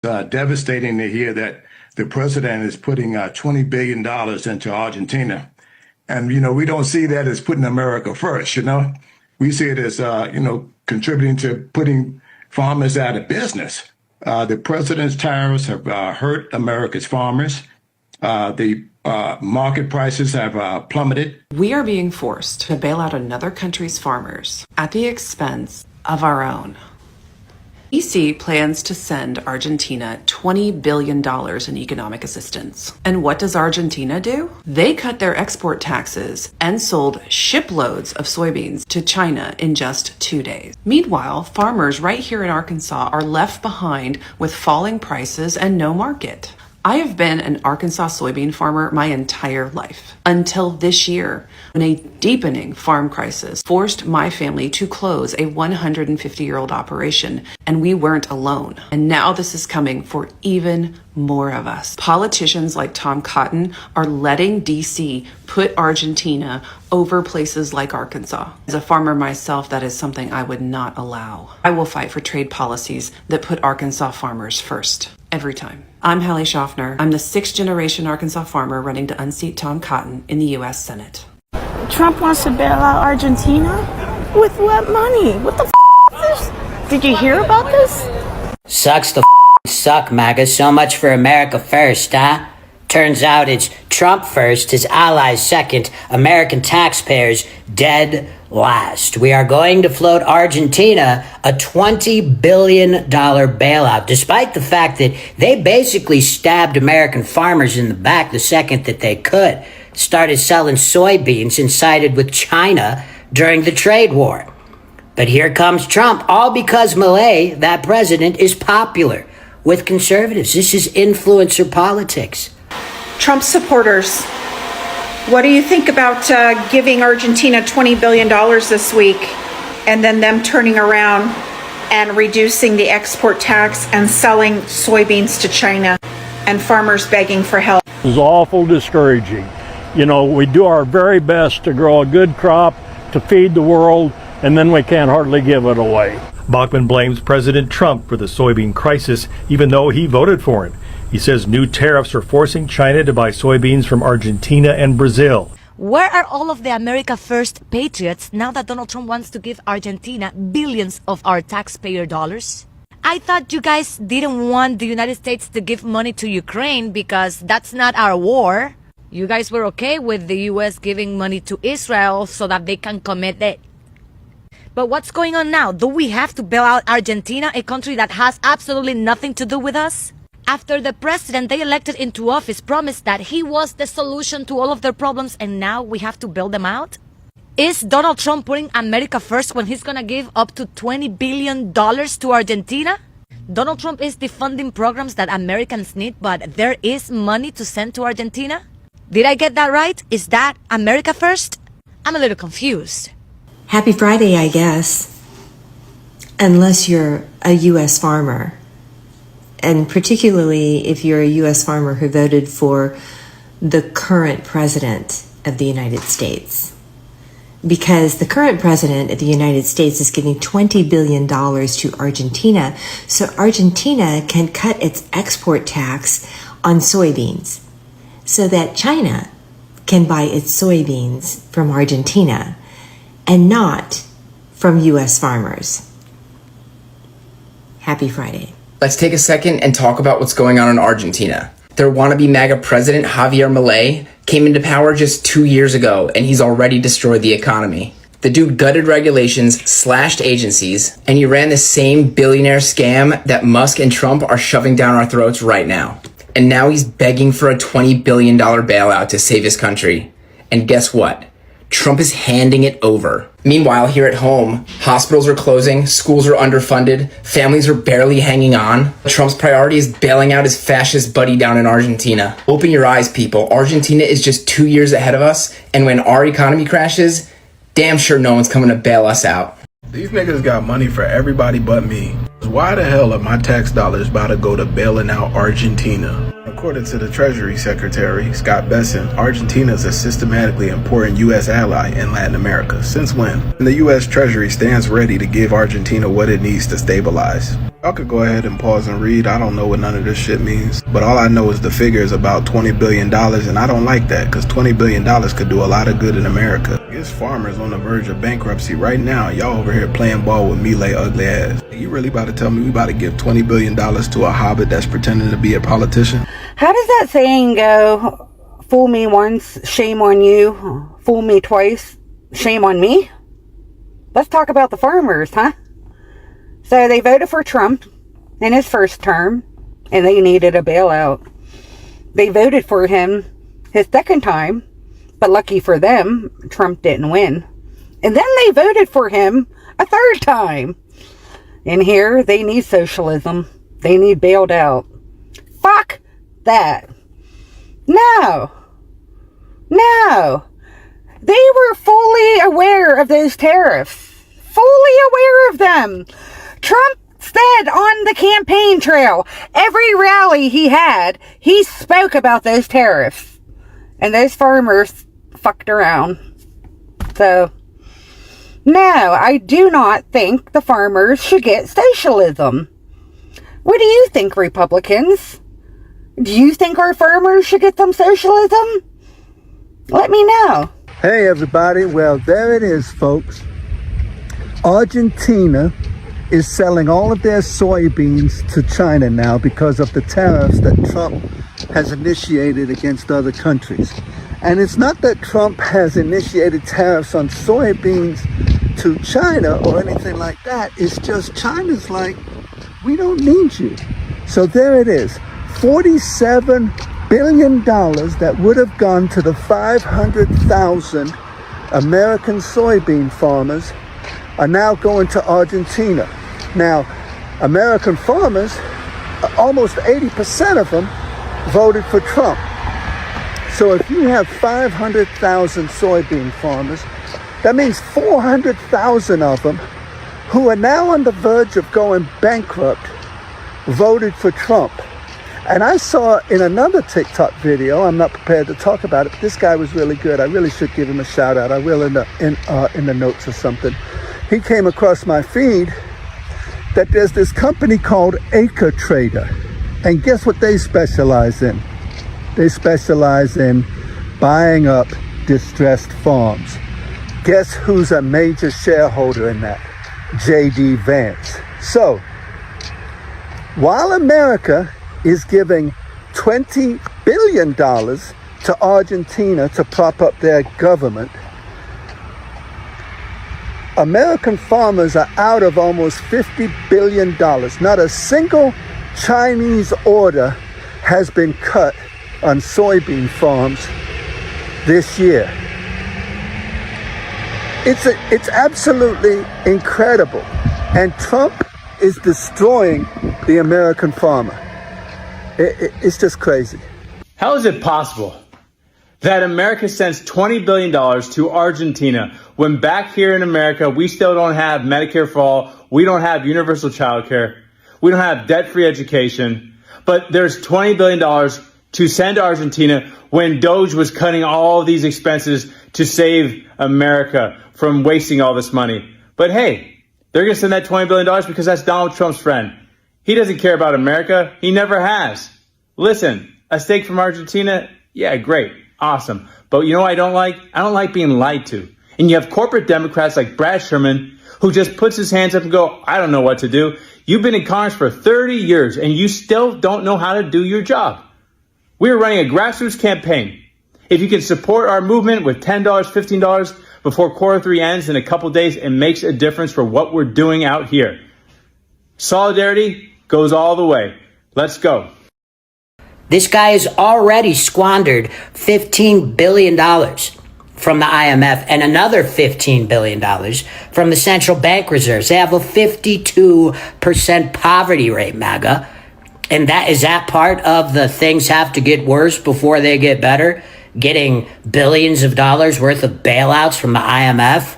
Devastating to hear that the president is putting $20 billion into Argentina. And, we don't see that as putting America first. We see it as, contributing to putting farmers out of business. The president's tariffs have hurt America's farmers. The market prices have plummeted. We are being forced to bail out another country's farmers at the expense of our own. DC plans to send Argentina $20 billion in economic assistance. And what does Argentina do? They cut their export taxes and sold shiploads of soybeans to China in just 2 days. Meanwhile, farmers right here in Arkansas are left behind with falling prices and no market. I have been an Arkansas soybean farmer my entire life, until this year, when a deepening farm crisis forced my family to close a 150-year-old operation, and we weren't alone. And now this is coming for even more of us. Politicians like Tom Cotton are letting DC put Argentina over places like Arkansas. As a farmer myself, that is something I would not allow. I will fight for trade policies that put Arkansas farmers first, every time. I'm Hallie Schaffner. I'm the 6th-generation Arkansas farmer running to unseat Tom Cotton in the U.S. Senate. Trump wants to bail out Argentina? With what money? What the is this? Did you hear about this? Sucks to suck, MAGA. So much for America first, huh? Turns out it's Trump first, his allies second, American taxpayers dead last. We are going to float Argentina a $20 billion bailout, despite the fact that they basically stabbed American farmers in the back the second that they could, started selling soybeans and sided with China during the trade war. But here comes Trump, all because Milei, that president, is popular with conservatives. This is influencer politics. Trump supporters, what do you think about giving Argentina $20 billion this week and then them turning around and reducing the export tax and selling soybeans to China and farmers begging for help? It was awful discouraging. We do our very best to grow a good crop to feed the world, and then we can't hardly give it away. Bachmann blames President Trump for the soybean crisis, even though he voted for it. He says new tariffs are forcing China to buy soybeans from Argentina and Brazil. Where are all of the America First patriots now that Donald Trump wants to give Argentina billions of our taxpayer dollars? I thought you guys didn't want the United States to give money to Ukraine because that's not our war. You guys were okay with the U.S. giving money to Israel so that they can commit it. But what's going on now? Do we have to bail out Argentina, a country that has absolutely nothing to do with us? After the president they elected into office promised that he was the solution to all of their problems, and now we have to bail them out? Is Donald Trump putting America first when he's gonna give up to $20 billion to Argentina? Donald Trump is defunding programs that Americans need, but there is money to send to Argentina? Did I get that right? Is that America first? I'm a little confused. Happy Friday, I guess. Unless you're a U.S. farmer. And particularly if you're a U.S. farmer who voted for the current president of the United States. Because the current president of the United States is giving $20 billion to Argentina, so Argentina can cut its export tax on soybeans, so that China can buy its soybeans from Argentina and not from U.S. farmers. Happy Friday. Let's take a second and talk about what's going on in Argentina. Their wannabe MAGA president, Javier Milei, came into power just 2 years ago, and he's already destroyed the economy. The dude gutted regulations, slashed agencies, and he ran the same billionaire scam that Musk and Trump are shoving down our throats right now. And now he's begging for a $20 billion bailout to save his country. And guess what? Trump is handing it over. Meanwhile, here at home, hospitals are closing, schools are underfunded, families are barely hanging on. Trump's priority is bailing out his fascist buddy down in Argentina. Open your eyes, people. Argentina is just 2 years ahead of us, and when our economy crashes, damn sure no one's coming to bail us out. These niggas got money for everybody but me. Why the hell are my tax dollars about to go to bailing out Argentina? According to the Treasury Secretary, Scott Bessent, Argentina is a systematically important U.S. ally in Latin America. Since when? And the U.S. Treasury stands ready to give Argentina what it needs to stabilize. Y'all could go ahead and pause and read. I don't know what none of this shit means. But all I know is the figure is about $20 billion, and I don't like that, because $20 billion could do a lot of good in America. There's farmers on the verge of bankruptcy right now. Y'all over here playing ball with Milei ugly ass. You really about to tell me we about to give $20 billion to a hobbit that's pretending to be a politician? How does that saying go? Fool me once, shame on you. Fool me twice, shame on me? Let's talk about the farmers, huh? So they voted for Trump in his first term, and they needed a bailout. They voted for him his second time, but lucky for them, Trump didn't win. And then they voted for him a third time. And here, they need socialism. They need bailed out. Fuck that. No. They were fully aware of those tariffs. Fully aware of them. Trump said on the campaign trail, every rally he had, he spoke about those tariffs. And those farmers fucked around. So, no, I do not think the farmers should get socialism. What do you think, Republicans? Do you think our farmers should get some socialism? Let me know. Hey everybody, well there it is folks. Argentina is selling all of their soybeans to China now because of the tariffs that Trump has initiated against other countries. And it's not that Trump has initiated tariffs on soybeans to China or anything like that. It's just China's like, we don't need you. So there it is, $47 billion that would have gone to the 500,000 American soybean farmers are now going to Argentina. Now, American farmers, almost 80% of them voted for Trump. So if you have 500,000 soybean farmers, that means 400,000 of them who are now on the verge of going bankrupt voted for Trump. And I saw in another TikTok video, I'm not prepared to talk about it, but this guy was really good. I really should give him a shout out. I will in the notes or something. He came across my feed that there's this company called Acre Trader. And guess what they specialize in? They specialize in buying up distressed farms. Guess who's a major shareholder in that? J.D. Vance. So, while America is giving $20 billion to Argentina to prop up their government, American farmers are out of almost $50 billion. Not a single Chinese order has been cut on soybean farms this year. It's absolutely incredible. And Trump is destroying the American farmer. It's just crazy. How is it possible that America sends $20 billion to Argentina when back here in America, we still don't have Medicare for all, we don't have universal child care, we don't have debt-free education, but there's $20 billion to send to Argentina when Doge was cutting all of these expenses to save America from wasting all this money. But hey, they're going to send that $20 billion because that's Donald Trump's friend. He doesn't care about America. He never has. Listen, a steak from Argentina, yeah, great, awesome. But you know what I don't like? I don't like being lied to. And you have corporate Democrats like Brad Sherman who just puts his hands up and go, I don't know what to do. You've been in Congress for 30 years and you still don't know how to do your job. We are running a grassroots campaign. If you can support our movement with $10, $15 before quarter three ends in a couple days, it makes a difference for what we're doing out here. Solidarity goes all the way. Let's go. This guy has already squandered $15 billion from the IMF and another $15 billion from the central bank reserves. They have a 52% poverty rate, MAGA. And that is that part of the things have to get worse before they get better? Getting billions of dollars worth of bailouts from the IMF?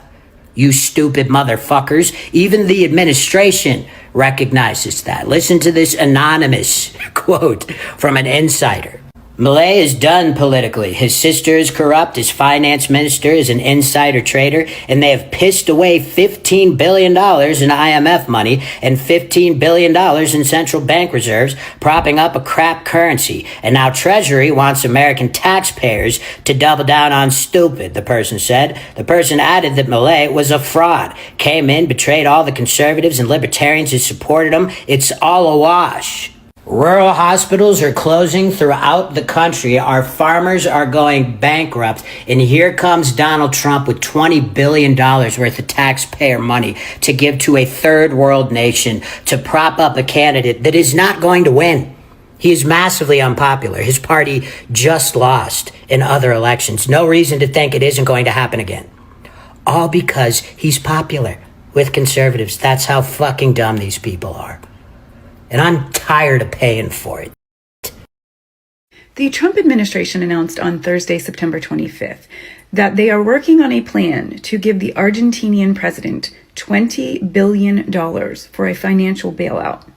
You stupid motherfuckers. Even the administration recognizes that. Listen to this anonymous quote from an insider. Milei is done politically. His sister is corrupt, his finance minister is an insider trader, and they have pissed away $15 billion in IMF money and $15 billion in central bank reserves, propping up a crap currency. And now Treasury wants American taxpayers to double down on stupid, the person said. The person added that Milei was a fraud, came in, betrayed all the conservatives and libertarians who supported him. It's all a wash. Rural hospitals are closing throughout the country. Our farmers are going bankrupt. And here comes Donald Trump with $20 billion worth of taxpayer money to give to a third world nation to prop up a candidate that is not going to win. He is massively unpopular. His party just lost in other elections. No reason to think it isn't going to happen again. All because he's popular with conservatives. That's how fucking dumb these people are. And I'm tired of paying for it. The Trump administration announced on Thursday, September 25th, that they are working on a plan to give the Argentinian president $20 billion for a financial bailout.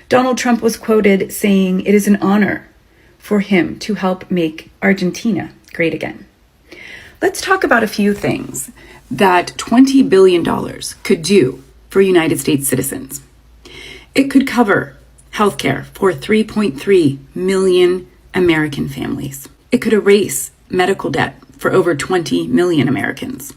Donald Trump was quoted saying it is an honor for him to help make Argentina great again. Let's talk about a few things that $20 billion could do for United States citizens. It could cover healthcare for 3.3 million American families. It could erase medical debt for over 20 million Americans.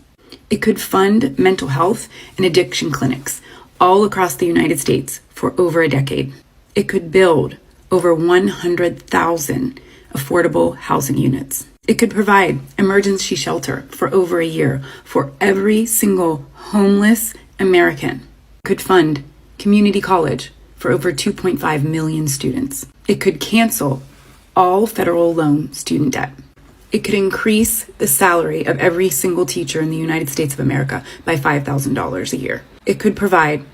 It could fund mental health and addiction clinics all across the United States for over a decade. It could build over 100,000 affordable housing units. It could provide emergency shelter for over a year for every single homeless American. It could fund community college for over 2.5 million students. It could cancel all federal loan student debt. It could increase the salary of every single teacher in the United States of America by $5,000 a year. It could provide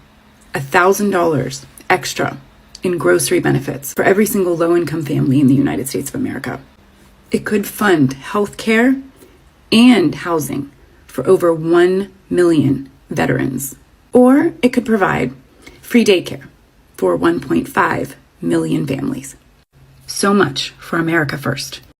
$1,000 extra in grocery benefits for every single low-income family in the United States of America. It could fund health care and housing for over 1 million veterans. Or it could provide free daycare for 1.5 million families. So much for America First.